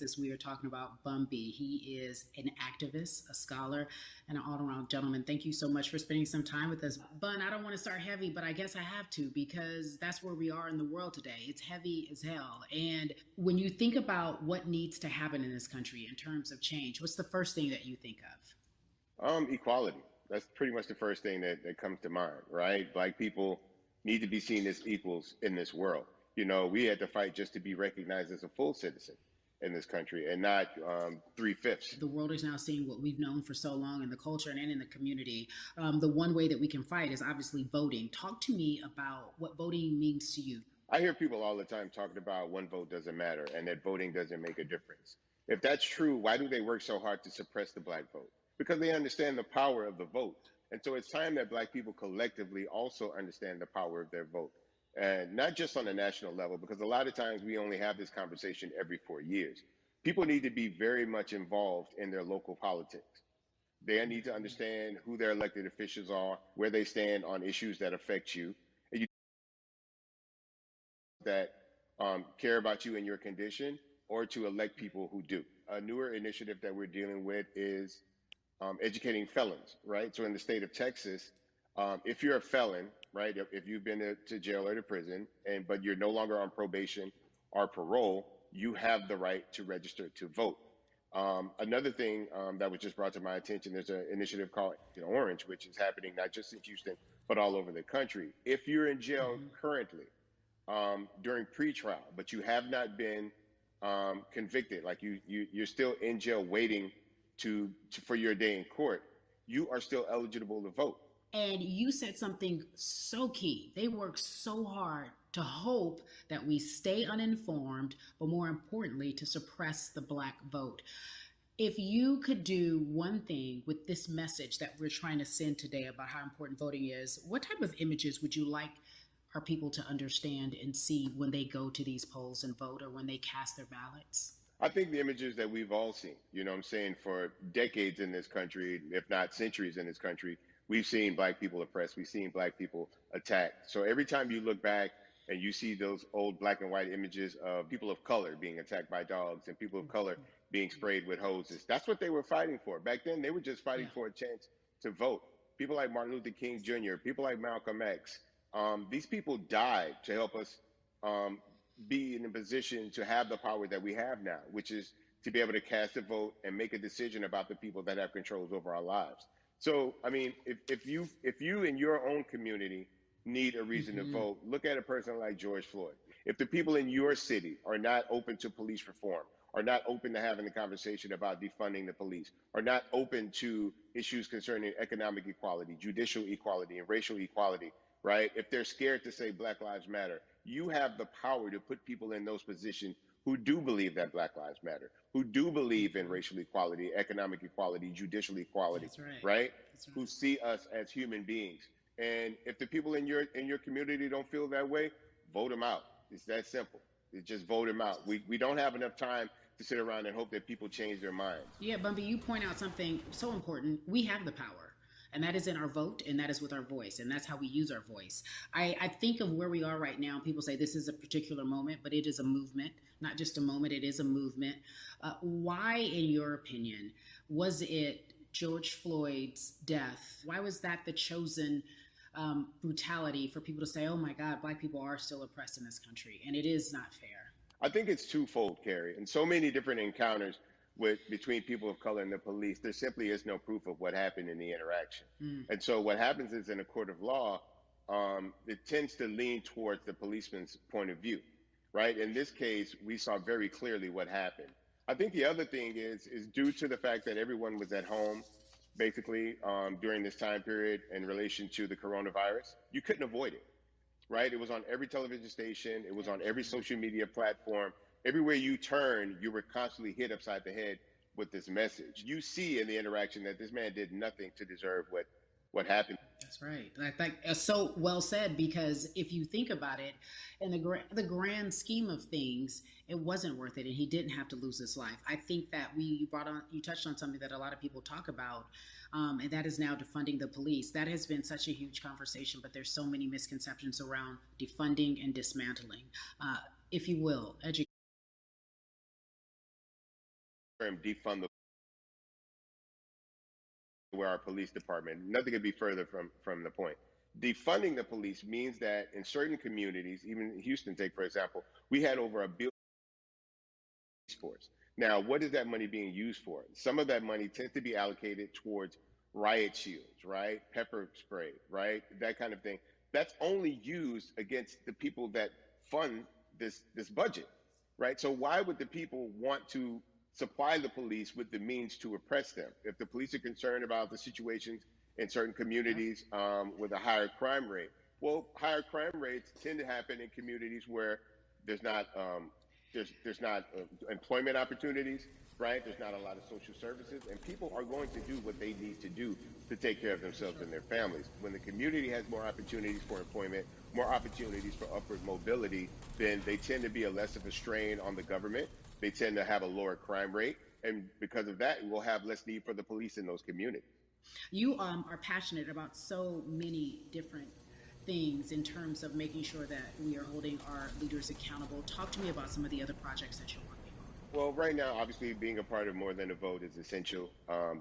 As we are talking about Bumby. He is an activist, a scholar, and an all around gentleman. Thank you so much for spending some time with us. Bun, I don't want to start heavy, but I guess I have to because that's where we are in the world today. It's heavy as hell. And when you think about what needs to happen in this country in terms of change, what's the first thing that you think of? Equality. That's pretty much the first thing that comes to mind, right? Black people need to be seen as equals in this world. We had to fight just to be recognized as a full citizen in this country and not three-fifths. The world is now seeing what we've known for so long in the culture and in the community. The one way that we can fight is obviously voting. Talk to me about what voting means to you. I hear people all the time talking about one vote doesn't matter and that voting doesn't make a difference. If that's true, why do they work so hard to suppress the black vote? Because they understand the power of the vote. And so it's time that black people collectively also understand the power of their vote. And not just on a national level, because a lot of times we only have this conversation every 4 years. People need to be very much involved in their local politics. They need to understand who their elected officials are, where they stand on issues that affect you, and you that care about you and your condition, or to elect people who do. A newer initiative that we're dealing with is educating felons, right? So in the state of Texas, if you're a felon, right, if you've been to jail or to prison, and but you're no longer on probation or parole, you have the right to register to vote. Another thing that was just brought to my attention, there's an initiative called Orange, which is happening not just in Houston, but all over the country. If you're in jail Mm-hmm. currently during pretrial, but you have not been convicted, like you're still in jail waiting for your day in court, you are still eligible to vote. And you said something so key. They work so hard to hope that we stay uninformed, but more importantly, to suppress the black vote. If you could do one thing with this message that we're trying to send today about how important voting is, what type of images would you like our people to understand and see when they go to these polls and vote or when they cast their ballots? I think the images that we've all seen, I'm saying, for decades in this country, if not centuries in this country, we've seen black people oppressed, we've seen black people attacked. So every time you look back and you see those old black and white images of people of color being attacked by dogs and people of color being sprayed with hoses, that's what they were fighting for. Back then, they were just Yeah. fighting for a chance to vote. People like Martin Luther King Jr., people like Malcolm X, these people died to help us um, be in a position to have the power that we have now, which is to be able to cast a vote and make a decision about the people that have controls over our lives. So, I mean, if you in your own community need a reason to Mm-hmm. vote, look at a person like George Floyd. If the people in your city are not open to police reform, are not open to having the conversation about defunding the police, are not open to issues concerning economic equality, judicial equality, and racial equality, right? If they're scared to say Black Lives Matter, you have the power to put people in those positions who do believe that Black Lives Matter, who do believe in Mm-hmm. racial equality, economic equality, judicial equality, That's right. right? That's Who right. see us as human beings. And if the people in your community don't feel that way, vote them out. It's that simple. It's just vote them out. We don't have enough time to sit around and hope that people change their minds. Yeah, Bumby, you point out something so important. We have the power, and that is in our vote, and that is with our voice, and that's how we use our voice. I think of where we are right now. People say this is a particular moment, but it is a movement, not just a moment, it is a movement. Why, in your opinion, was it George Floyd's death? Why was that the chosen brutality for people to say, oh my God, black people are still oppressed in this country, and it is not fair? I think it's twofold, Carrie. In so many different encounters between people of color and the police, there simply is no proof of what happened in the interaction. Mm. And so what happens is in a court of law, it tends to lean towards the policeman's point of view, right? In this case, we saw very clearly what happened. I think the other thing is due to the fact that everyone was at home, basically during this time period in relation to the coronavirus. You couldn't avoid it, right? It was on every television station, it was on every social media platform. Everywhere you turn, you were constantly hit upside the head with this message. You see in the interaction that this man did nothing to deserve what happened. That's right. So well said. Because if you think about it, in the grand scheme of things, it wasn't worth it, and he didn't have to lose his life. I think that you touched on something that a lot of people talk about, and that is now defunding the police. That has been such a huge conversation, but there's so many misconceptions around defunding and dismantling, if you will, education. term defund the where our police department. Nothing could be further from the point. Defunding the police means that in certain communities, even Houston, take for example, we had over $1 billion force. Now, what is that money being used for? Some of that money tends to be allocated towards riot shields, right? Pepper spray, right? That kind of thing. That's only used against the people that fund this budget, right? So why would the people want to supply the police with the means to oppress them? If the police are concerned about the situations in certain communities with a higher crime rate, well, higher crime rates tend to happen in communities where there's not employment opportunities, right? There's not a lot of social services, and people are going to do what they need to do to take care of themselves and their families. When the community has more opportunities for employment, more opportunities for upward mobility, then they tend to be a less of a strain on the government. They tend to have a lower crime rate, and because of that, we'll have less need for the police in those communities. You are passionate about so many different things in terms of making sure that we are holding our leaders accountable. Talk to me about some of the other projects that you're working on. Well, right now, obviously, being a part of More Than a Vote is essential.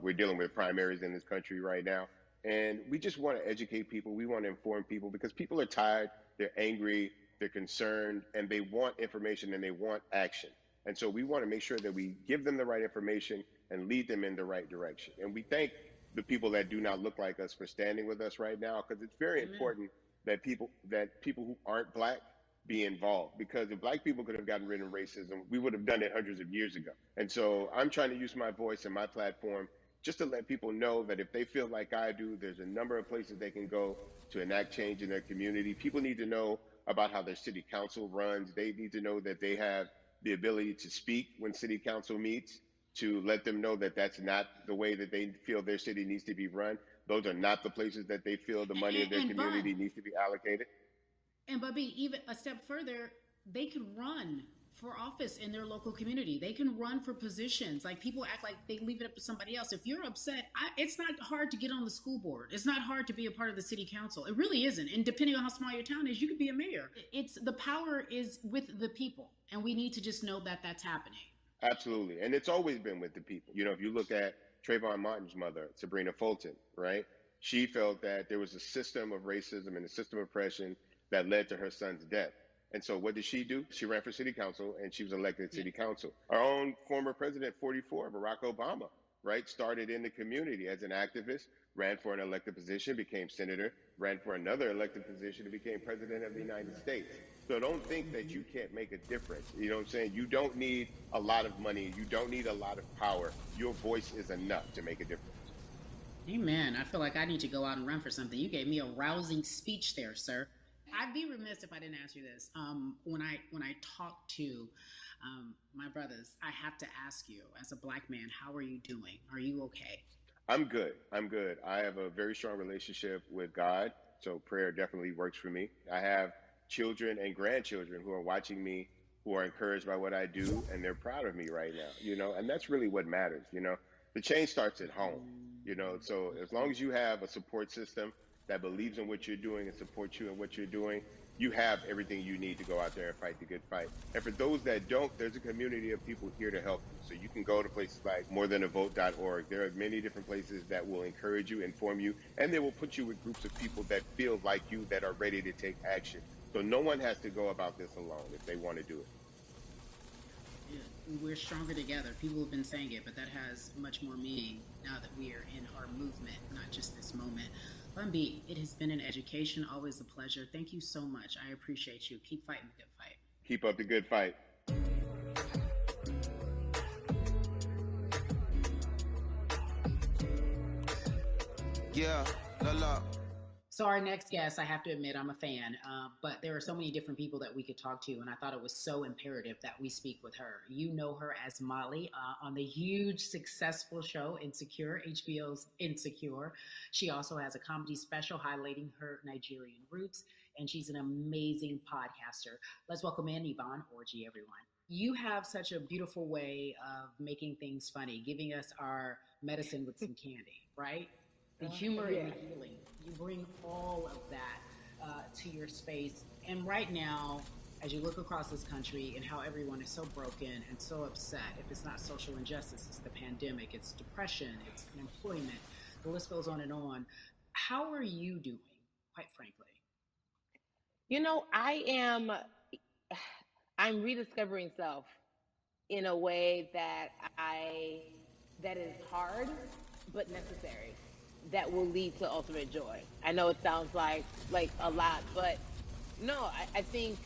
We're dealing with primaries in this country right now, and we just want to educate people. We want to inform people because people are tired, they're angry, they're concerned, and they want information and they want action. And so we want to make sure that we give them the right information and lead them in the right direction. And we thank the people that do not look like us for standing with us right now because it's very important that people who aren't black be involved, because if black people could have gotten rid of racism, we would have done it hundreds of years ago. And so I'm trying to use my voice and my platform just to let people know that if they feel like I do, there's a number of places they can go to enact change in their community. People need to know about how their city council runs. They need to know that they have the ability to speak when city council meets, to let them know that that's not the way that they feel their city needs to be run. Those are not the places that they feel the money of their community needs to be allocated. And Bubby, even a step further, they can run for office in their local community. They can run for positions. Like, people act like they leave it up to somebody else. If you're upset, it's not hard to get on the school board. It's not hard to be a part of the city council. It really isn't. And depending on how small your town is, you could be a mayor. It's the power is with the people, and we need to just know that that's happening. Absolutely. And it's always been with the people. You know, if you look at Trayvon Martin's mother, Sabrina Fulton, right? She felt that there was a system of racism and a system of oppression that led to her son's death. And so what did she do? She ran for city council and she was elected city council. Our own former president, 44, Barack Obama, right, started in the community as an activist, ran for an elected position, became senator, ran for another elected position, and became president of the United States. So don't think that you can't make a difference. You know what I'm saying? You don't need a lot of money. You don't need a lot of power. Your voice is enough to make a difference. Amen. I feel like I need to go out and run for something. You gave me a rousing speech there, sir. I'd be remiss if I didn't ask you this. When I talk to my brothers, I have to ask you, as a black man, how are you doing? Are you okay? I'm good. I'm good. I have a very strong relationship with God, so prayer definitely works for me. I have children and grandchildren who are watching me, who are encouraged by what I do, and they're proud of me right now, you know, and that's really what matters, you know. The change starts at home, you know, so as long as you have a support system that believes in what you're doing and supports you in what you're doing, you have everything you need to go out there and fight the good fight. And for those that don't, there's a community of people here to help you. So you can go to places like morethanavote.org. There are many different places that will encourage you, inform you, and they will put you with groups of people that feel like you, that are ready to take action. So no one has to go about this alone if they want to do it. Yeah, we're stronger together. People have been saying it, but that has much more meaning now that we are in our movement, not just this moment. Bumby, it has been an education, always a pleasure. Thank you so much. I appreciate you. Keep fighting the good fight. Keep up the good fight. Yeah, la. So our next guest, I have to admit, I'm a fan, but there are so many different people that we could talk to, and I thought it was so imperative that we speak with her. You know her as Molly on the huge, successful show Insecure, HBO's Insecure. She also has a comedy special highlighting her Nigerian roots, and she's an amazing podcaster. Let's welcome in Yvonne Orji, everyone. You have such a beautiful way of making things funny, giving us our medicine with some candy, right? The humor and the healing. You bring all of that to your space. And right now, as you look across this country and how everyone is so broken and so upset. If it's not social injustice, it's the pandemic, it's depression, it's unemployment, the list goes on and on. How are you doing, quite frankly? You know, I'm rediscovering self in a way that is hard but necessary, that will lead to ultimate joy. I know it sounds like a lot, but no, I think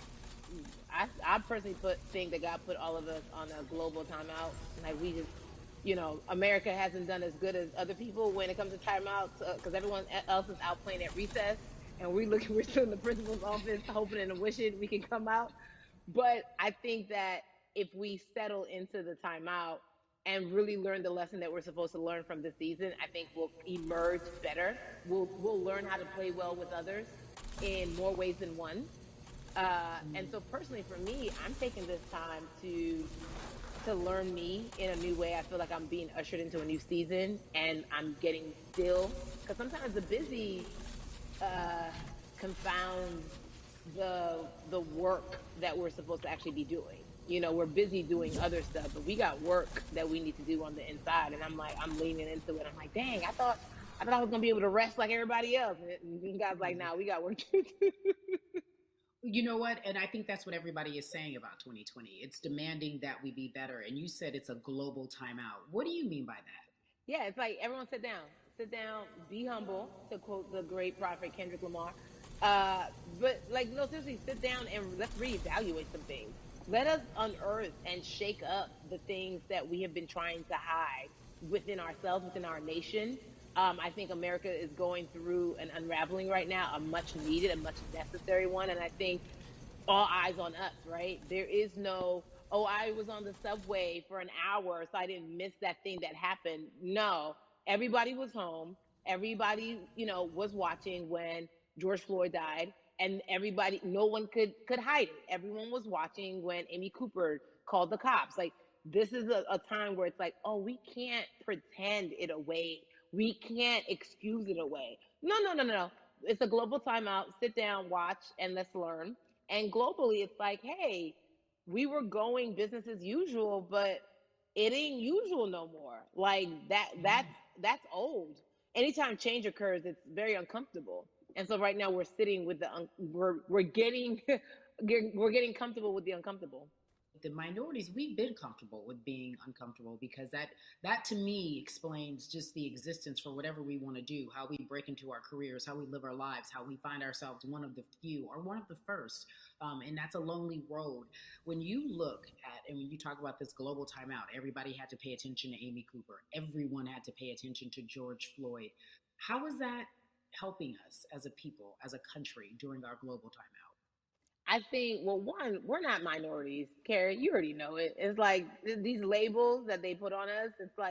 I personally think that God put all of us on a global timeout. Like we just, America hasn't done as good as other people when it comes to timeouts, because everyone else is out playing at recess, and we're still in the principal's office hoping and wishing we can come out. But I think that if we settle into the timeout and really learn the lesson that we're supposed to learn from this season, I think we'll emerge better. We'll learn how to play well with others in more ways than one. And so personally for me, I'm taking this time to learn me in a new way. I feel like I'm being ushered into a new season, and I'm getting still, because sometimes the busy uh, confounds the work that we're supposed to actually be doing. We're busy doing other stuff, but we got work that we need to do on the inside. And I'm leaning into it. I'm like, dang, I thought I was gonna be able to rest like everybody else. And God's like, nah, we got work to do. You know what? And I think that's what everybody is saying about 2020. It's demanding that we be better. And you said it's a global timeout. What do you mean by that? Yeah, it's like everyone sit down, be humble, to quote the great prophet Kendrick Lamar. Uh, but like, no, seriously, sit down and let's reevaluate some things. Let us unearth and shake up the things that we have been trying to hide within ourselves, within our nation. I think America is going through an unraveling right now, a much needed, a much necessary one. And I think all eyes on us, right? There is no, oh, I was on the subway for an hour, so I didn't miss that thing that happened. No, everybody was home. Everybody, was watching when George Floyd died, and everybody, no one could hide it. Everyone was watching when Amy Cooper called the cops. Like, this is a time where it's like, oh, we can't pretend it away. We can't excuse it away. No, no, no, no, no. It's a global timeout. Sit down, watch, and let's learn. And globally, it's like, hey, we were going business as usual, but it ain't usual no more. Like that's old. Anytime change occurs, it's very uncomfortable. And so right now we're sitting with we're getting we're getting comfortable with the uncomfortable. The minorities, we've been comfortable with being uncomfortable, because that to me explains just the existence for whatever we want to do, how we break into our careers, how we live our lives, how we find ourselves one of the few or one of the first. And that's a lonely road. When you look at, and when you talk about this global timeout, everybody had to pay attention to Amy Cooper, everyone had to pay attention to George Floyd. How is that helping us as a people, as a country, during our global timeout? I think, well, one, we're not minorities, Carrie. You already know it. It's like these labels that they put on us. It's Yeah.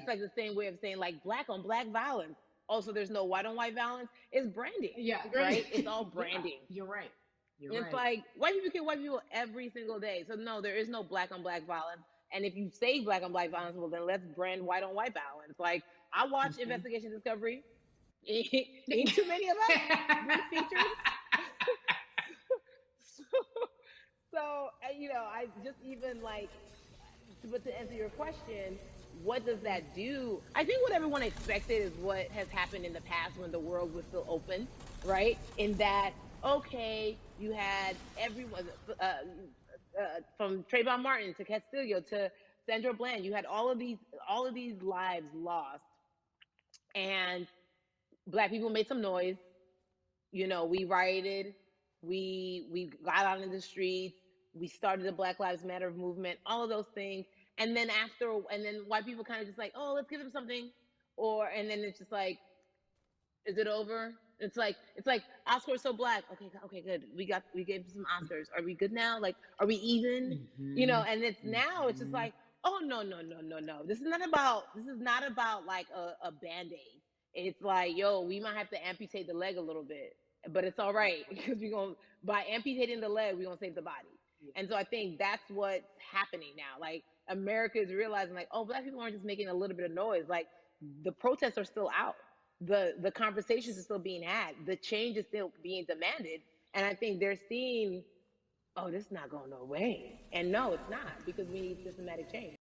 like the same way of saying like black on black violence. Also, there's no white on white violence. It's branding, Yeah, right? great. It's all Yeah, branding. you're right. You're It's right. like white people kill white people every single day. So no, there is no black on black violence. And if you say black on black violence, well then let's brand white on white violence. Like I watch Mhm. Investigation Discovery. Ain't too many of us being featured. so, I just even like, but to answer your question, what does that do? I think what everyone expected is what has happened in the past when the world was still open, right? In that, okay, you had everyone from Trayvon Martin to Castillo to Sandra Bland. You had all of these lives lost, and black people made some noise. We rioted, we got out in the streets, we started the Black Lives Matter movement, all of those things. And then white people kind of just like, oh, let's give them something. And then it's just like, is it over? It's like Oscar so black. Okay, okay, good. We gave some Oscars. Are we good now? Like, are we even? Hmm. And it's just Hmm. like, oh no, no, no, no, no. This is not about like a band-aid. It's like, yo, we might have to amputate the leg a little bit, but it's all right because we're gonna by amputating the leg, we're gonna save the body. And so I think that's what's happening now. Like America is realizing, like, oh, black people aren't just making a little bit of noise. Like the protests are still out, the conversations are still being had, the change is still being demanded, and I think they're seeing oh, this is not going no way. And no, it's not, because we need systematic change.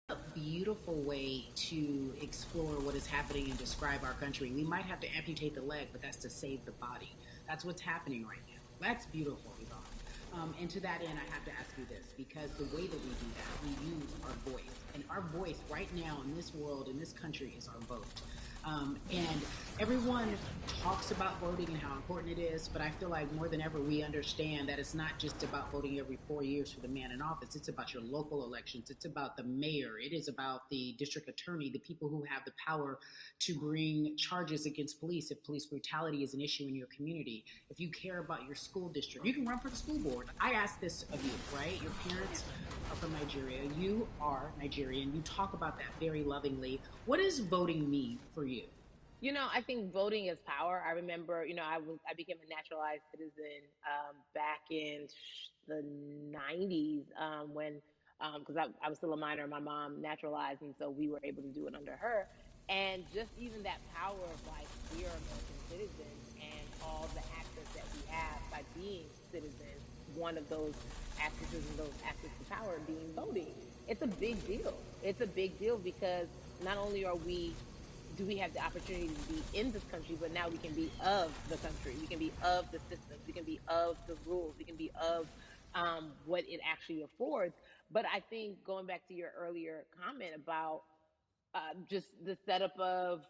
A beautiful way to explore what is happening and describe our country. We might have to amputate the leg, but that's to save the body. That's what's happening right now. That's beautiful, Yvonne. And to that end, I have to ask you this, because the way that we do that, we use our voice. And our voice right now in this world, in this country, is our vote. And everyone talks about voting and how important it is, but I feel like more than ever we understand that it's not just about voting every 4 years for the man in office. It's about your local elections. It's about the mayor. It is about the district attorney, the people who have the power to bring charges against police if police brutality is an issue in your community. If you care about your school district, you can run for the school board. I ask this of you, right? Your parents are from Nigeria. You are Nigerian. You talk about that very lovingly. What does voting mean for you? I think voting is power. I remember, I became a naturalized citizen back in the '90s when because I was still a minor. My mom naturalized, and so we were able to do it under her. And just even that power of like we are American citizens and all the access that we have by being citizens. One of those accesses and those access to power being voting. It's a big deal. It's a big deal because not only are we do we have the opportunity to be in this country, but now we can be of the country. We can be of the systems. We can be of the rules. We can be of what it actually affords. But I think going back to your earlier comment about just the setup of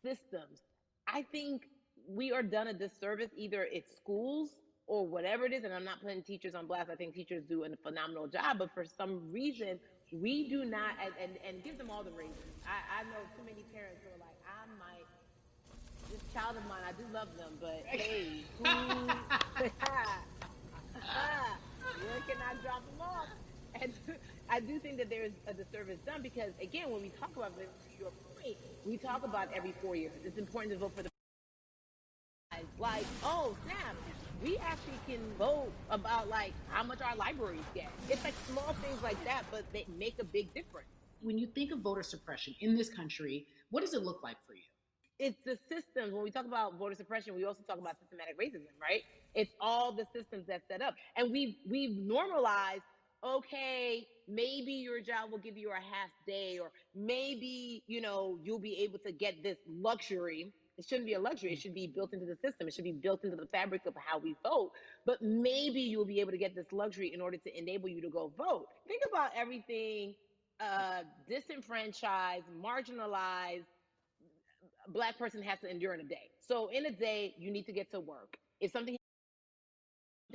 systems, I think we are done a disservice. Either it's schools or whatever it is, and I'm not putting teachers on blast. I think teachers do a phenomenal job, but for some reason, we do not, and give them all the raises. I know too many parents who are like, I might, this child of mine, I do love them, but hey, who, where can I drop them off? And I do think that there's a disservice done because, again, when we talk about this, to your point, we talk about every 4 years. It's important to vote for the like, oh snap, we actually can vote about like how much our libraries get. It's like small things like that, but they make a big difference. When you think of voter suppression in this country, what does it look like for you? It's the systems. When we talk about voter suppression, we also talk about systematic racism, right? It's all the systems that set up, and we've normalized. Okay, maybe your job will give you a half day, or maybe you'll be able to get this luxury. It shouldn't be a luxury. It should be built into the system. It should be built into the fabric of how we vote. But maybe you'll be able to get this luxury in order to enable you to go vote. Think about everything disenfranchised, marginalized Black person has to endure in a day. So in a day, you need to get to work. If something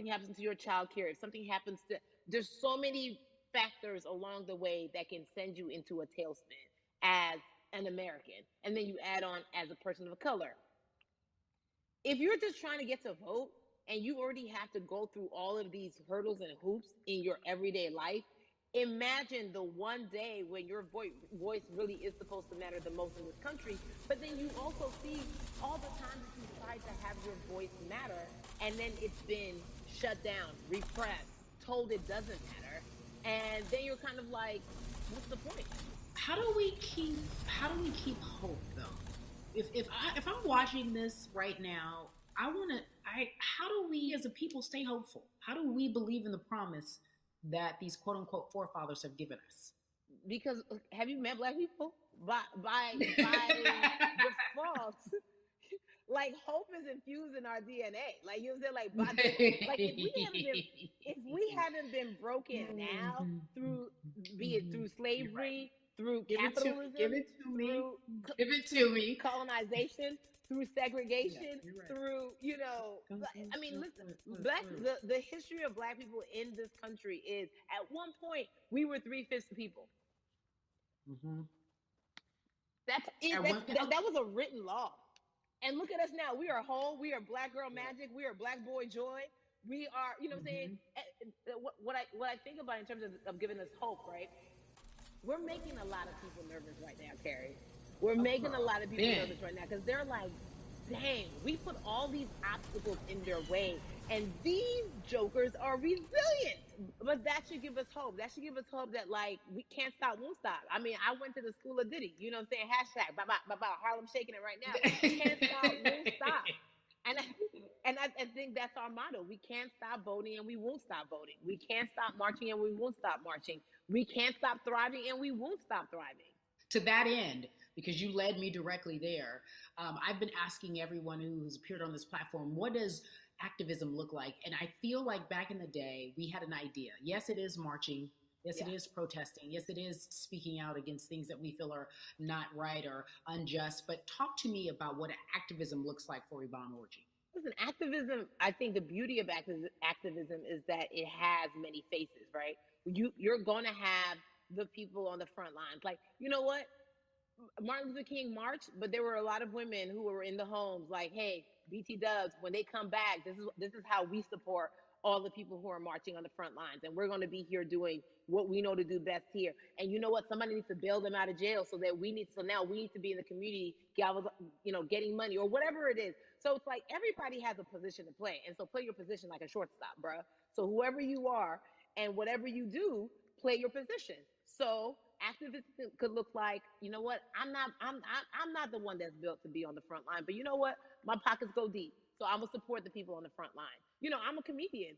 happens to your child care, if something happens to, there's so many factors along the way that can send you into a tailspin as an American. And then you add on as a person of color. If you're just trying to get to vote and you already have to go through all of these hurdles and hoops in your everyday life, imagine the one day when your voice really is supposed to matter the most in this country, but then you also see all the times that you tried to have your voice matter and then it's been shut down, repressed, told it doesn't matter, and then you're kind of like, what's the point? How do we keep hope though? If I'm watching this right now, I want to I how do we as a people stay hopeful? How do we believe in the promise that these quote unquote forefathers have given us? Because have you met Black people? By default, like hope is infused in our DNA. Like you know what I'm saying? Like by the like if we haven't been broken now through, be it through You're right. slavery, through Give capitalism, it to me. through Give it through to me. colonization, through Yeah, segregation, you're right. through I mean, listen, the history of Black people in this country is at one point we were 3/5 the people. Mm-hmm. That's it. At one, That was a written law. And look at us now. We are whole. We are Black girl magic. We are Black boy joy. We are, you know what I'm saying? mm-hmm. What I think about in terms of giving us hope, right? We're making a lot of people nervous right now, Carrie. We're making a lot of people Ben. nervous right now because they're like, dang, we put all these obstacles in their way, and these jokers are resilient. But that should give us hope. That should give us hope that like we can't stop, won't stop. I mean, I went to the school of Diddy. You know what I'm saying? Hashtag, Harlem shaking it right now. Can't stop, won't stop. And I think that's our motto. We can't stop voting and we won't stop voting. We can't stop marching and we won't stop marching. We can't stop thriving and we won't stop thriving. To that end, because you led me directly there, I've been asking everyone who's appeared on this platform, what does activism look like? And I feel like back in the day, we had an idea. Yes, it is marching. Yes, Yeah. it is protesting. Yes, it is speaking out against things that we feel are not right or unjust. But talk to me about what activism looks like for Yvonne Orji. Listen, activism, I think the beauty of activism is that it has many faces, right? You're going to have the people on the front lines. Like, you know what? Martin Luther King marched, but there were a lot of women who were in the homes like, hey, BT Dubs, when they come back, this is how we support all the people who are marching on the front lines. And we're going to be here doing what we know to do best here. And you know what? Somebody needs to bail them out of jail so now we need to be in the community, getting money or whatever it is. So it's like everybody has a position to play. And so play your position like a shortstop, bruh. So whoever you are and whatever you do, play your position. So activism could look like, you know what? I'm not the one that's built to be on the front line, but you know what? My pockets go deep, so I'm gonna support the people on the front line. I'm a comedian.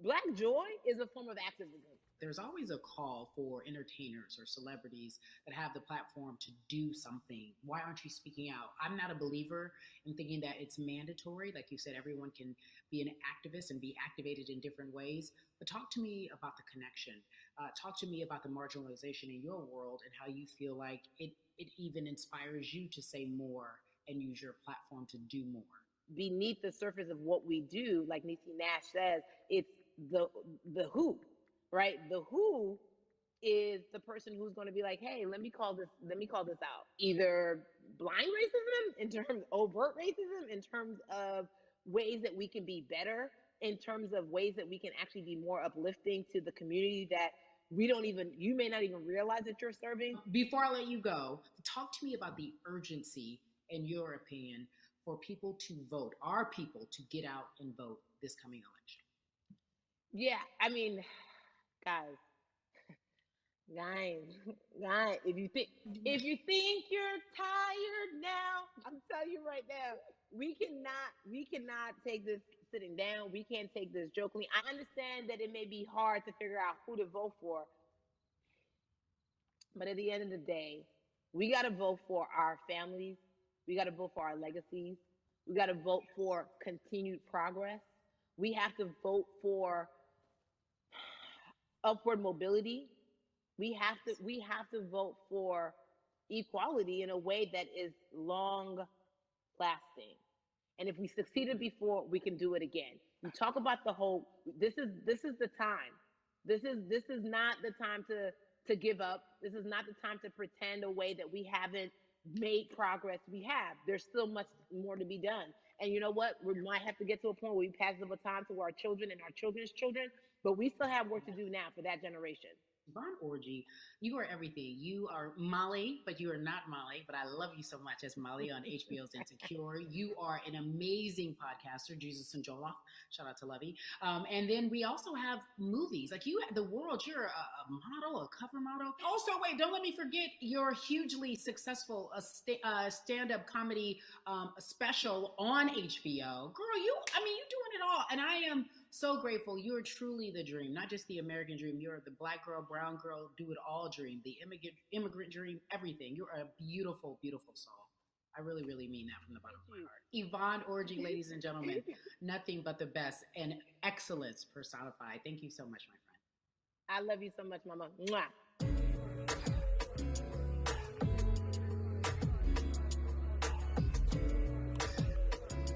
Black joy is a form of activism. There's always a call for entertainers or celebrities that have the platform to do something. Why aren't you speaking out? I'm not a believer in thinking that it's mandatory. Like you said, everyone can be an activist and be activated in different ways. But talk to me about the connection. Talk to me about the marginalization in your world and how you feel like it even inspires you to say more and use your platform to do more. Beneath the surface of what we do, like Niecy Nash says, it's the who, right? The who is the person who's going to be like, hey, let me call this out. Either blind racism in terms of overt racism, in terms of ways that we can be better, in terms of ways that we can actually be more uplifting to the community that you may not even realize that you're serving. Before I let you go, talk to me about the urgency, in your opinion, for people to vote, our people to get out and vote this coming election. Yeah, I mean, guys, guys, guys, if you think you're tired now, I'm telling you right now, we cannot take this sitting down. We can't take this jokingly. I understand that it may be hard to figure out who to vote for, but at the end of the day, we got to vote for our families. We got to vote for our legacies. We got to vote for continued progress. We have to vote for upward mobility. We have to vote for equality in a way that is long lasting. And if we succeeded before, we can do it again. You talk about the whole. This is the time. This is not the time to give up. This is not the time to pretend a way that we haven't made progress. We have. There's still much more to be done. And you know what? We might have to get to a point where we pass the baton to our children and our children's children, but we still have work to do now for that generation. Yvonne Orji, you are everything. You are Molly, but you are not Molly. But I love you so much as Molly on HBO's Insecure. You are an amazing podcaster, Jesus and Joloff. Shout out to Lovey. And then we also have movies. Like you, The World, you're a model, a cover model. Also, wait, don't let me forget your hugely successful stand-up comedy special on HBO. Girl, you doing it all. And I am so grateful. You're truly the dream, not just the American dream. You're the black girl, brown girl, do it all dream, the immigrant dream, everything. You're a beautiful, beautiful soul. I really, really mean that from the bottom of my heart. Yvonne Orji, ladies and gentlemen, nothing but the best and excellence personified. Thank you so much, my friend. I love you so much, Mama. Mwah.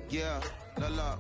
Yeah, la la.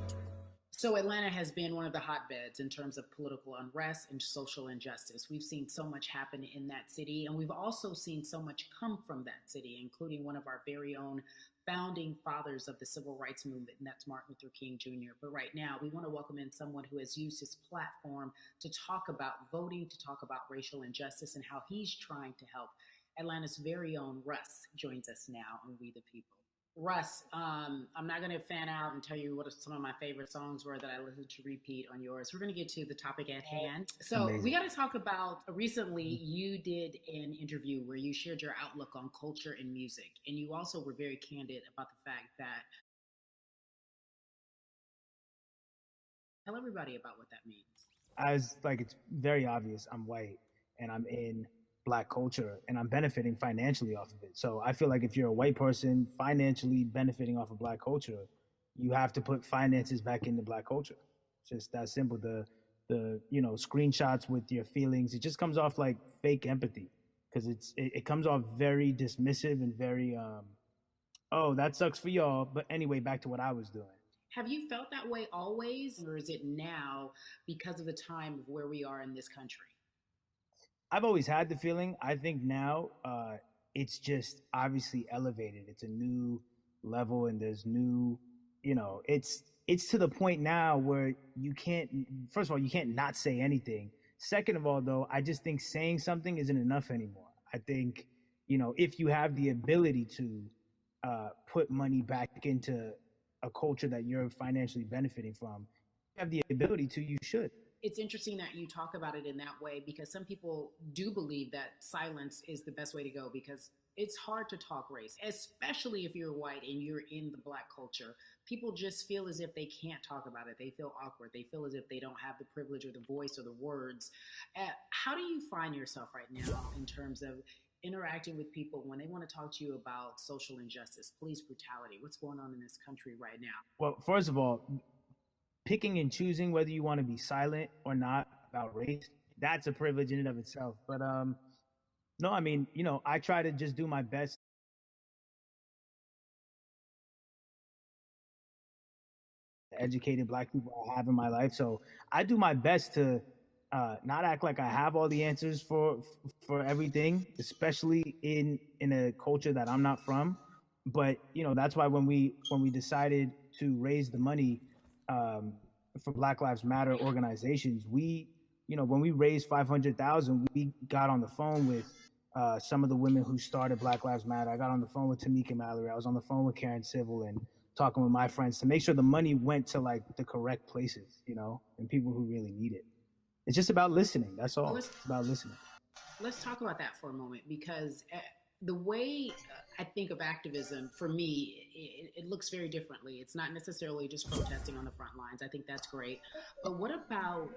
So Atlanta has been one of the hotbeds in terms of political unrest and social injustice. We've seen so much happen in that city, and we've also seen so much come from that city, including one of our very own founding fathers of the civil rights movement, and that's Martin Luther King Jr. But right now, we want to welcome in someone who has used his platform to talk about voting, to talk about racial injustice, and how he's trying to help. Atlanta's very own Russ joins us now on We the People. Russ, I'm not going to fan out and tell you what some of my favorite songs were that I listened to repeat on yours. We're going to get to the topic at hand. So Amazing. We got to talk about, recently you did an interview where you shared your outlook on culture and music. And you also were very candid about the fact that Tell everybody about what that means. As like it's very obvious, I'm white and I'm in black culture and I'm benefiting financially off of it. So I feel like if you're a white person financially benefiting off of black culture, you have to put finances back into black culture. It's just that simple. The screenshots with your feelings, it just comes off like fake empathy because it comes off very dismissive and very oh, that sucks for y'all. But anyway, back to what I was doing. Have you felt that way always, or is it now because of the time of where we are in this country? I've always had the feeling. I think now it's just obviously elevated. It's a new level, and there's new, it's to the point now where you can't. First of all, you can't not say anything. Second of all, though, I just think saying something isn't enough anymore. I think, if you have the ability to put money back into a culture that you're financially benefiting from, you have the ability to, you should. It's interesting that you talk about it in that way because some people do believe that silence is the best way to go because it's hard to talk race, especially if you're white and you're in the black culture. People just feel as if they can't talk about it. They feel awkward. They feel as if they don't have the privilege or the voice or the words. How do you find yourself right now in terms of interacting with people when they want to talk to you about social injustice, police brutality, what's going on in this country right now? Well, first of all, picking and choosing whether you want to be silent or not about race, that's a privilege in and of itself. But no, I mean, I try to just do my best. Educated black people I have in my life, so I do my best to not act like I have all the answers for everything, especially in a culture that I'm not from. But that's why when we decided to raise the money for Black Lives Matter organizations, when we raised 500,000, we got on the phone with some of the women who started Black Lives Matter. I got on the phone with Tamika Mallory. I was on the phone with Karen Civil and talking with my friends to make sure the money went to like the correct places, and people who really need it. It's just about listening. That's all. It's about listening. Let's talk about that for a moment because the way I think of activism, for me, it looks very differently. It's not necessarily just protesting on the front lines. I think that's great. But what about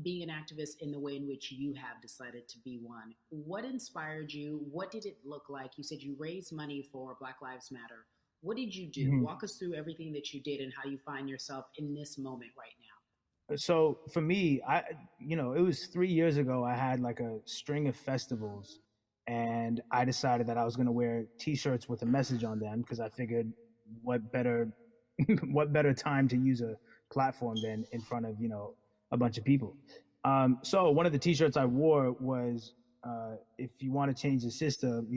being an activist in the way in which you have decided to be one? What inspired you? What did it look like? You said you raised money for Black Lives Matter. What did you do? Mm-hmm. Walk us through everything that you did and how you find yourself in this moment right now. So for me, it was 3 years ago. I had like a string of festivals, and I decided that I was going to wear T-shirts with a message on them because I figured, what better time to use a platform than in front of a bunch of people. So one of the T-shirts I wore was, "If you want to change the system,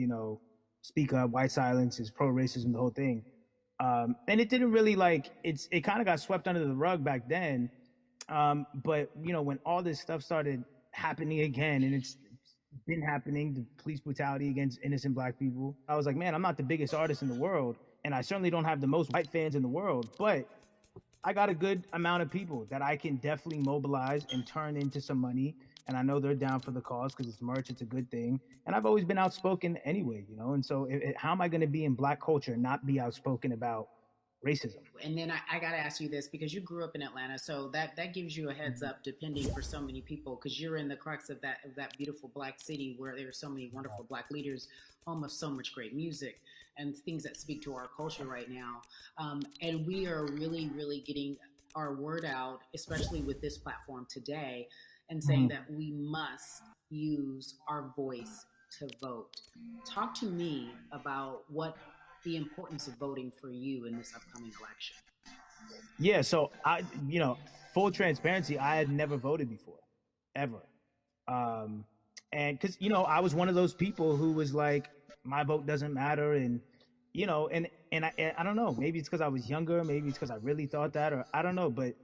speak up. White silence is pro-racism." The whole thing, and it didn't really it kind of got swept under the rug back then. But when all this stuff started happening again, and it's been happening, the police brutality against innocent black people, I was like, man, I'm not the biggest artist in the world, and I certainly don't have the most white fans in the world, but I got a good amount of people that I can definitely mobilize and turn into some money. And I know they're down for the cause because it's merch, it's a good thing. And I've always been outspoken anyway, and so how am I going to be in black culture and not be outspoken about racism? And then I got to ask you this because you grew up in Atlanta, so that gives you a heads up, depending for so many people, because you're in the crux of that beautiful black city where there are so many wonderful black leaders, home of so much great music and things that speak to our culture right now. And we are really, really getting our word out, especially with this platform today, and saying that we must use our voice to vote. Talk to me about what the importance of voting for you in this upcoming election. Yeah, so I, full transparency, I had never voted before, ever. And because, I was one of those people who was like, my vote doesn't matter. And, and I don't know, maybe it's because I was younger, maybe it's because I really thought that, or I don't know, but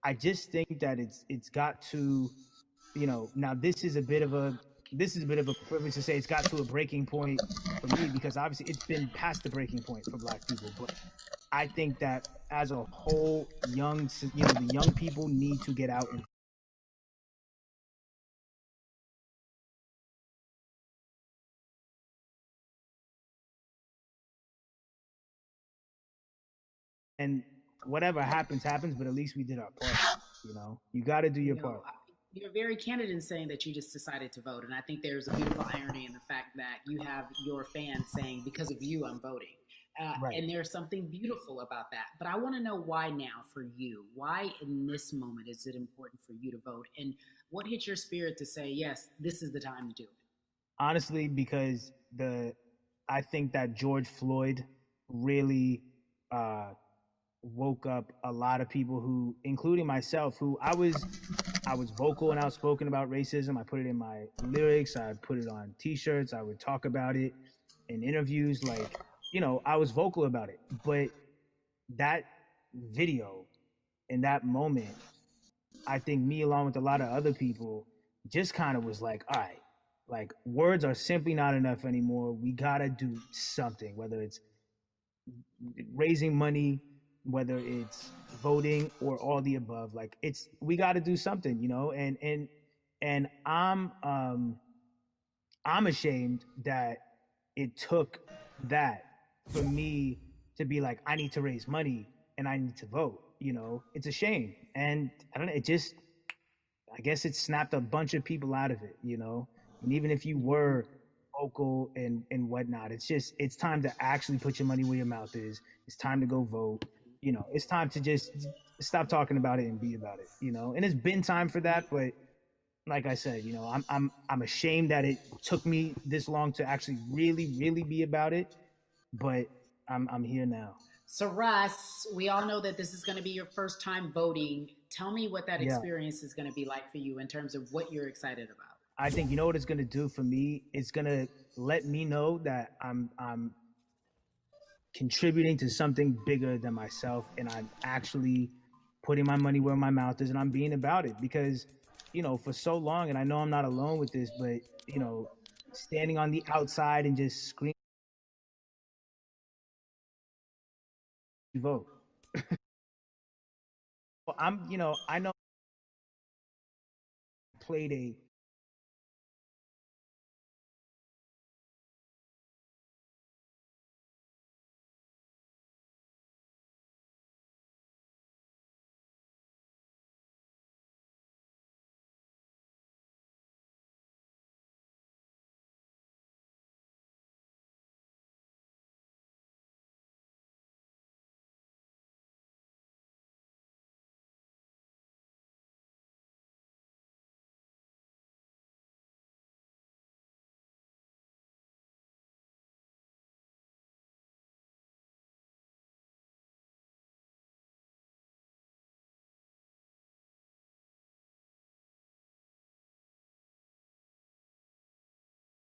I just think that it's got to, now this is a bit of a privilege to say it's got to a breaking point for me, because obviously it's been past the breaking point for black people. But I think that as a whole, the young people need to get out and whatever happens, but at least we did our part. You know, you got to do your You know, part. you're very candid in saying that you just decided to vote, and I think there's a beautiful irony in the fact that you have your fans saying, "Because of you, I'm voting," Right. and there's something beautiful about that. But I want to know why now for you. Why in this moment is it important for you to vote, and what hit your spirit to say, "Yes, this is the time to do it"? Honestly, because I think that George Floyd really uh, woke up a lot of people who, including myself, who I was vocal and outspoken about racism. I put it in my lyrics. I put it on T-shirts. I would talk about it in interviews. Like, you know, I was vocal about it. But that video in that moment, I think me along with a lot of other people just kind of was like, all right, like words are simply not enough anymore. We gotta do something, whether it's raising money, whether it's voting or all the above. Like it's we gotta do something, you know, and I'm ashamed that it took that for me to be like, I need to raise money and I need to vote. You know, it's a shame. And I don't know, it just, I guess it snapped a bunch of people out of it, you know? And even if you were vocal and whatnot, it's just, it's time to actually put your money where your mouth is. It's time to go vote. You know, it's time to just stop talking about it and be about it, you know? And it's been time for that, but like I said, you know, I'm ashamed that it took me this long to actually really be about it, but I'm here now. So, Russ, we all know that this is going to be your first time voting. Tell me what that Yeah. experience is going to be like for you in terms of what you're excited about. I think you know what it's gonna do for me. It's gonna let me know that I'm contributing to something bigger than myself, and I'm actually putting my money where my mouth is, and I'm being about it because you know for so long, and I know I'm not alone with this, but you know, standing on the outside and just screaming vote. Well, you know, I know I played a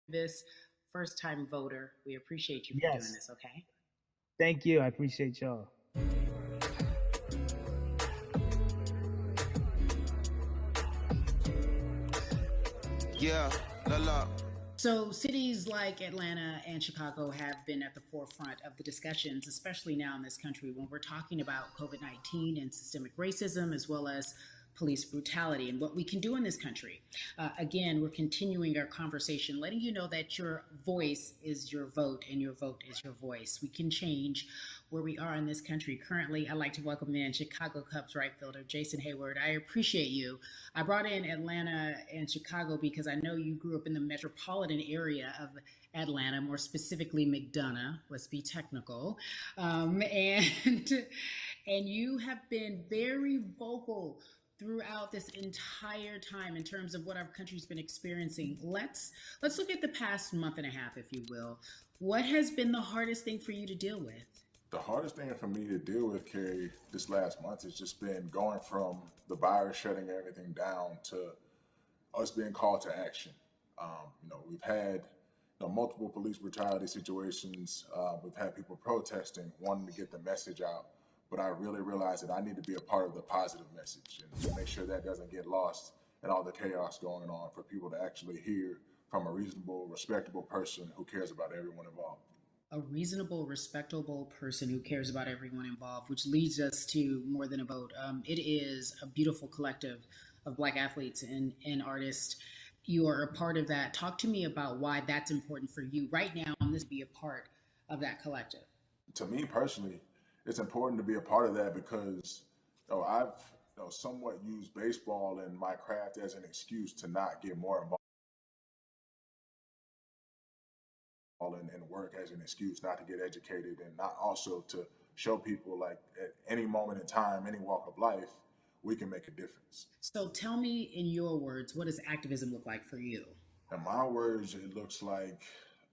This first time voter, we appreciate you for doing yes. this, okay? Thank you. I appreciate y'all. Yeah, la la. So, cities like Atlanta and Chicago have been at the forefront of the discussions, especially now in this country when we're talking about COVID 19 and systemic racism, as well as police brutality and what we can do in this country. Again, we're continuing our conversation, letting you know that your voice is your vote and your vote is your voice. We can change where we are in this country. Currently, I'd like to welcome in Chicago Cubs right fielder Jason Hayward. I appreciate you. I brought in Atlanta and Chicago because I know you grew up in the metropolitan area of Atlanta, more specifically McDonough. Let's be technical, and and you have been very vocal throughout this entire time in terms of what our country's been experiencing. Let's look at the past month and a half, if you will. What has been the hardest thing for you to deal with? The hardest thing for me to deal with, Carrie, this last month has just been going from the virus shutting everything down to us being called to action. We've had multiple police brutality situations. We've had people protesting, wanting to get the message out. But I really realized that I need to be a part of the positive message and to make sure that doesn't get lost in all the chaos going on for people to actually hear from a reasonable, respectable person who cares about everyone involved. A reasonable, respectable person who cares about everyone involved, which leads us to More Than a Vote. It is a beautiful collective of Black athletes and artists. You are a part of that. Talk to me about why that's important for you right now and this be a part of that collective. To me personally, it's important to be a part of that because I've somewhat use baseball and my craft as an excuse to not get more involved and work as an excuse not to get educated, and not also to show people like at any moment in time, any walk of life, we can make a difference. So tell me in your words, what does activism look like for you? In my words, it looks like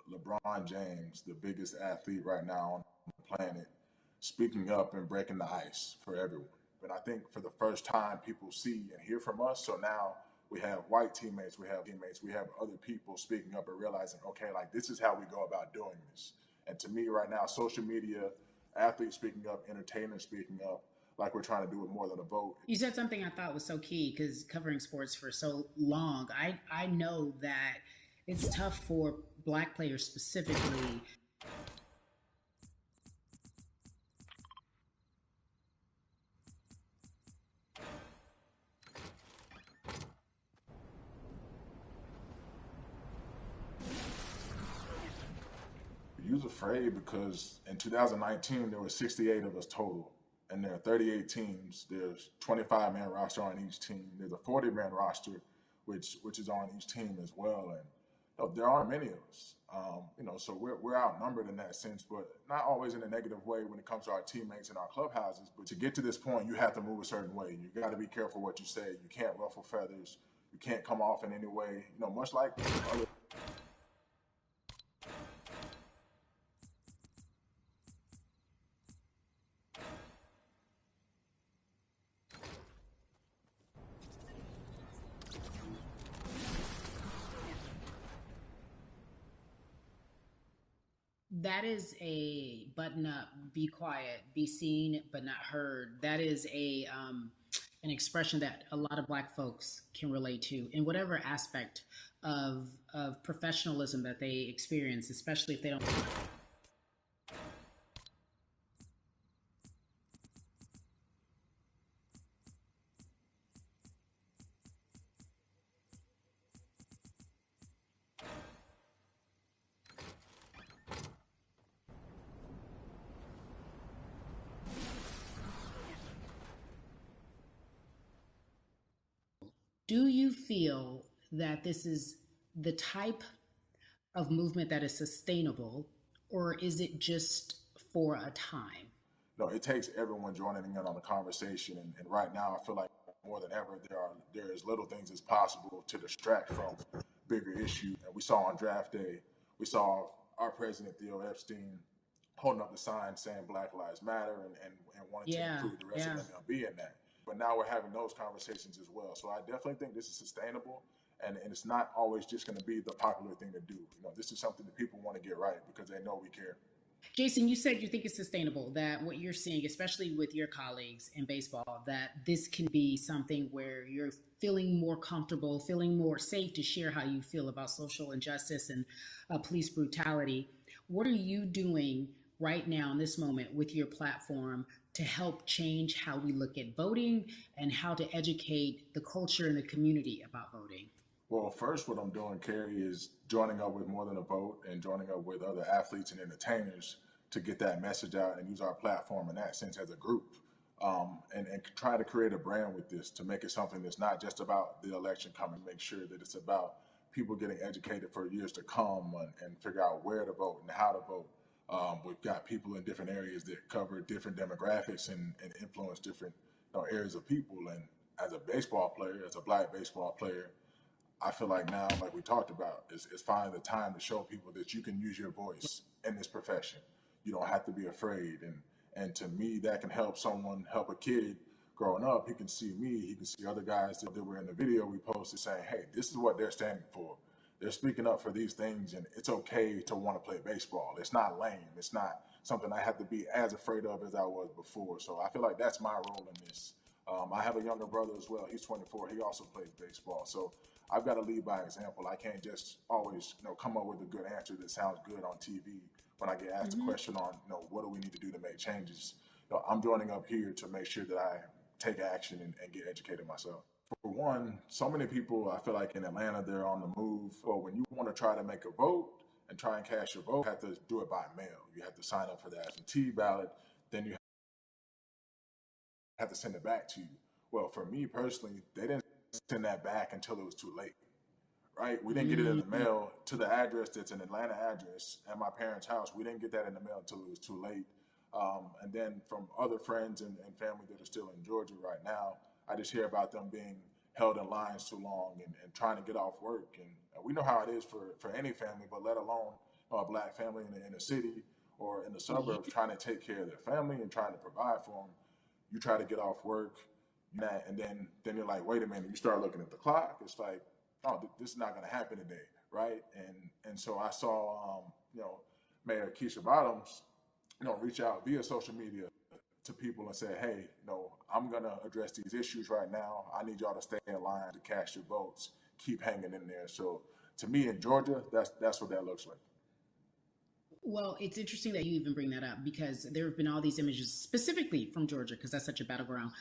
LeBron James, the biggest athlete right now on the planet, speaking up and breaking the ice for everyone. But I think for the first time, people see and hear from us. So now we have white teammates, we have other people speaking up and realizing, okay, like this is how we go about doing this. And to me, right now, social media, athletes speaking up, entertainers speaking up, like we're trying to do with More Than a Vote. You said something I thought was so key because covering sports for so long, I know that it's tough for Black players specifically. You're afraid because in 2019 there were 68 of us total, and there are 38 teams. There's 25-man roster on each team. There's a 40-man roster, which is on each team as well. And there aren't many of us. So we're outnumbered in that sense, but not always in a negative way when it comes to our teammates and our clubhouses. But to get to this point, you have to move a certain way. You got to be careful what you say. You can't ruffle feathers. You can't come off in any way. Much like other. That is a button up, be quiet, be seen but not heard. That is an expression that a lot of Black folks can relate to in whatever aspect of professionalism that they experience, especially if they don't. Do you feel that this is the type of movement that is sustainable, or is it just for a time? No, it takes everyone joining in on the conversation. And right now, I feel like more than ever, there is little things as possible to distract from bigger issues. And we saw on draft day, we saw our president, Theo Epstein, holding up the sign saying Black Lives Matter and wanting to include the rest of MLB in that. But now we're having those conversations as well. So I definitely think this is sustainable. And it's not always just going to be the popular thing to do. This is something that people want to get right because they know we care. Jason, you said you think it's sustainable, that what you're seeing, especially with your colleagues in baseball, that this can be something where you're feeling more comfortable, feeling more safe to share how you feel about social injustice and police brutality. What are you doing right now in this moment with your platform to help change how we look at voting and how to educate the culture and the community about voting? Well, first, what I'm doing, Carrie, is joining up with More Than a Vote and joining up with other athletes and entertainers to get that message out and use our platform in that sense as a group, and try to create a brand with this to make it something that's not just about the election coming, make sure that it's about people getting educated for years to come and figure out where to vote and how to vote. We've got people in different areas that cover different demographics and influence different areas of people. And as a baseball player, as a Black baseball player, I feel like now, like we talked about, is finding the time to show people that you can use your voice in this profession. You don't have to be afraid. And to me, that can help a kid growing up. He can see me, he can see other guys that were in the video we posted saying, hey, this is what they're standing for. They're speaking up for these things, and it's okay to want to play baseball. It's not lame. It's not something I have to be as afraid of as I was before. So I feel like that's my role in this. I have a younger brother as well. He's 24. He also plays baseball. So I've got to lead by example. I can't just always, come up with a good answer that sounds good on TV when I get asked a question on, what do we need to do to make changes? I'm joining up here to make sure that I take action and get educated myself. For one, so many people, I feel like in Atlanta, they're on the move. Well, when you want to try to make a vote and try and cast your vote, you have to do it by mail. You have to sign up for the absentee ballot. Then you have to send it back to you. Well, for me personally, they didn't send that back until it was too late, right? We didn't get it in the mail to the address that's an Atlanta address at my parents' house. We didn't get that in the mail until it was too late. And then from other friends and family that are still in Georgia right now, I just hear about them being held in lines too long and trying to get off work. And we know how it is for any family, but let alone a black family in a city or in the suburbs trying to take care of their family and trying to provide for them. You try to get off work, and then you're like, wait a minute. You start looking at the clock. It's like, oh, this is not going to happen today, right? And so I saw, Mayor Keisha Bottoms, reach out via social media to people and say, hey, I'm going to address these issues right now. I need y'all to stay in line to cast your votes. Keep hanging in there. So to me in Georgia, that's what that looks like. Well, it's interesting that you even bring that up because there have been all these images specifically from Georgia, because that's such a battleground,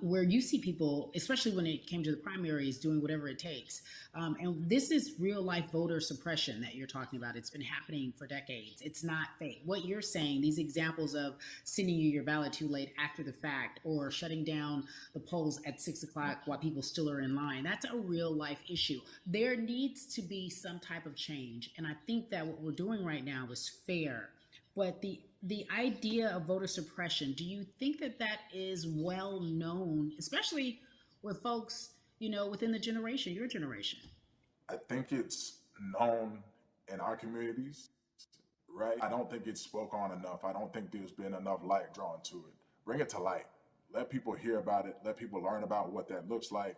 where you see people, especially when it came to the primaries, doing whatever it takes. And this is real life voter suppression that you're talking about. It's been happening for decades. It's not fake. What you're saying, these examples of sending you your ballot too late after the fact or shutting down the polls at 6 o'clock while people still are in line, that's a real life issue. There needs to be some type of change. And I think that what we're doing right now is fair, but the idea of voter suppression, do you think that is well known, especially with folks within the generation, your generation? I think it's known in our communities, right? I don't think it's spoke on enough. I don't think there's been enough light drawn to it. Bring it to light. Let people hear about it. Let people learn about what that looks like.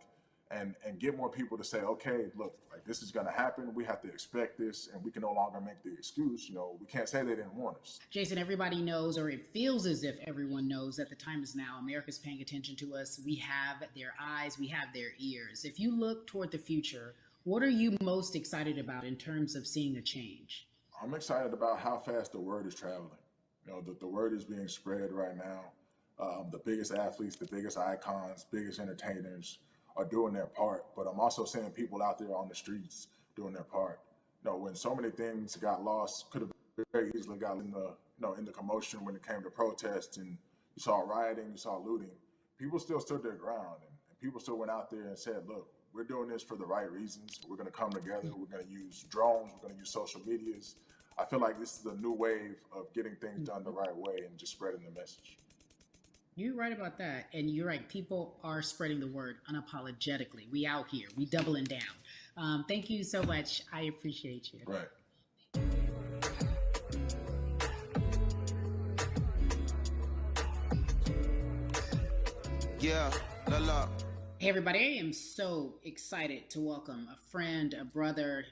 And get more people to say, okay, look, like this is going to happen. We have to expect this, and we can no longer make the excuse. We can't say they didn't warn us. Jason, everybody knows, or it feels as if everyone knows, that the time is now. America's paying attention to us. We have their eyes. We have their ears. If you look toward the future, what are you most excited about in terms of seeing a change? I'm excited about how fast the word is traveling. The word is being spread right now. The biggest athletes, the biggest icons, biggest entertainers are doing their part, but I'm also seeing people out there on the streets doing their part. When so many things got lost, could have very easily got in the commotion when it came to protests, and you saw rioting, you saw looting. People still stood their ground, and people still went out there and said, look, we're doing this for the right reasons. We're going to come together. We're going to use drones. We're going to use social medias. I feel like this is a new wave of getting things done the right way and just spreading the message. You're right about that. And you're right. People are spreading the word unapologetically. We out here. We doubling down. Thank you so much. I appreciate you. Right. Yeah, la la. Hey, everybody. I am so excited to welcome a friend, a brother,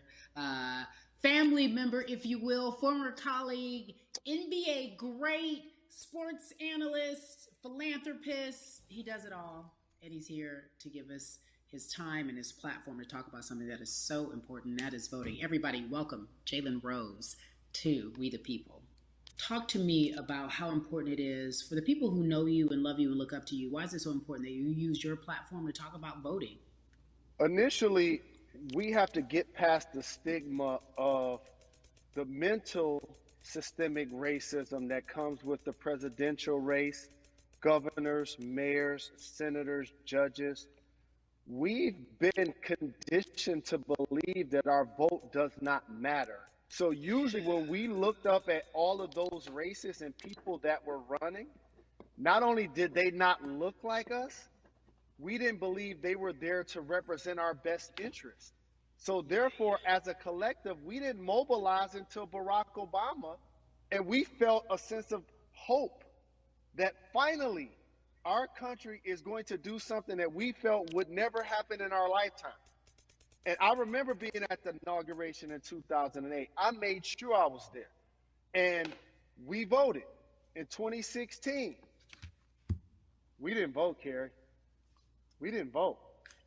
family member, if you will, former colleague, NBA great, sports analyst, philanthropist. He does it all, and he's here to give us his time and his platform to talk about something that is so important, that is voting. Everybody, welcome Jalen Rose to We the People. Talk to me about how important it is for the people who know you and love you and look up to you. Why is it so important that you use your platform to talk about voting? Initially, we have to get past the stigma of the mental systemic racism that comes with the presidential race, governors, mayors, senators, judges. We've been conditioned to believe that our vote does not matter. So usually when we looked up at all of those races and people that were running, not only did they not look like us, we didn't believe they were there to represent our best interests. So therefore, as a collective, we didn't mobilize until Barack Obama, and we felt a sense of hope that finally our country is going to do something that we felt would never happen in our lifetime. And I remember being at the inauguration in 2008. I made sure I was there. And we voted in 2016. We didn't vote, Carrie. We didn't vote.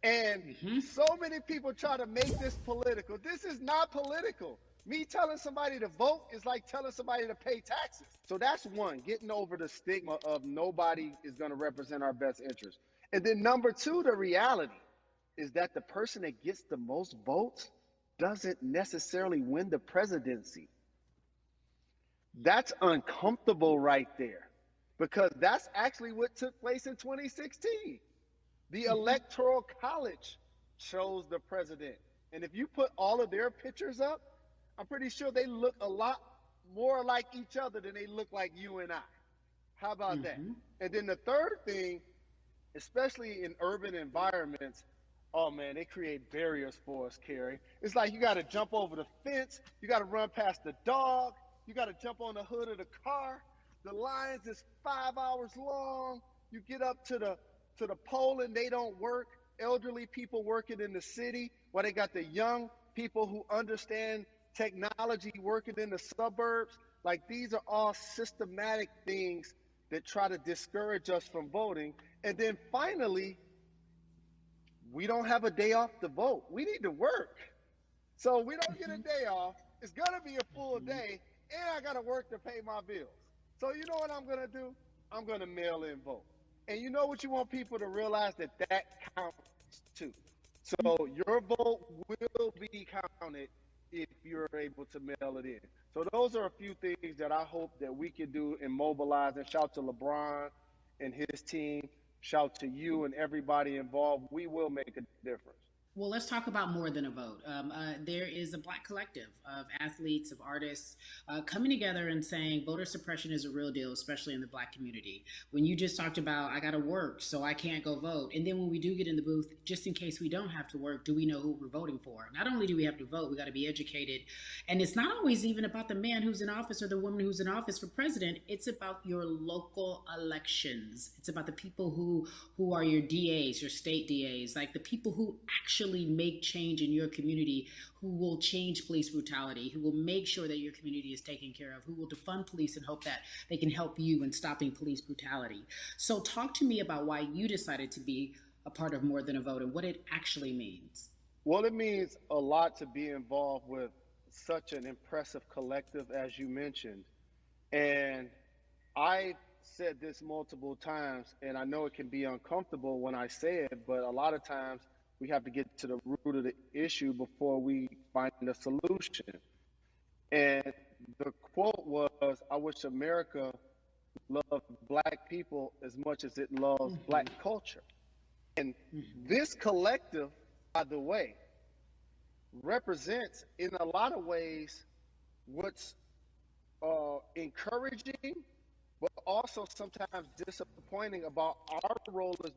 And so many people try to make this political. This is not political. Me telling somebody to vote is like telling somebody to pay taxes. So that's one, getting over the stigma of nobody is going to represent our best interest. And then number two, the reality is that the person that gets the most votes doesn't necessarily win the presidency. That's uncomfortable right there, because that's actually what took place in 2016. The Electoral College chose the president. And if you put all of their pictures up, I'm pretty sure they look a lot more like each other than they look like you and I. How about that? And then the third thing, especially in urban environments, oh man, they create barriers for us, Kerry. It's like you got to jump over the fence, you got to run past the dog, you got to jump on the hood of the car. The lines is 5 hours long. You get up to the poll and they don't work. Elderly people working in the city, while they got the young people who understand technology working in the suburbs. Like, these are all systematic things that try to discourage us from voting. And then finally, we don't have a day off to vote. We need to work. So we don't get a day off. It's going to be a full day, and I got to work to pay my bills. So you know what I'm going to do? I'm going to mail in vote. And you know what you want people to realize? That counts too. So your vote will be counted if you're able to mail it in. So those are a few things that I hope that we can do and mobilize. And shout to LeBron and his team. Shout to you and everybody involved. We will make a difference. Well, let's talk about more than a vote. There is a Black collective of athletes, of artists coming together and saying voter suppression is a real deal, especially in the Black community. When you just talked about, I got to work, so I can't go vote. And then when we do get in the booth, just in case we don't have to work, do we know who we're voting for? Not only do we have to vote, we got to be educated. And it's not always even about the man who's in office or the woman who's in office for president. It's about your local elections. It's about the people who are your DAs, your state DAs, like the people who actually make change in your community, who will change police brutality, who will make sure that your community is taken care of, who will defund police and hope that they can help you in stopping police brutality. So talk to me about why you decided to be a part of More Than a Vote and what it actually means. Well, it means a lot to be involved with such an impressive collective, as you mentioned. And I said this multiple times, and I know it can be uncomfortable when I say it, but a lot of times we have to get to the root of the issue before we find a solution. And the quote was, I wish America loved Black people as much as it loves Black culture. And this collective, by the way, represents in a lot of ways what's encouraging, but also sometimes disappointing about our role as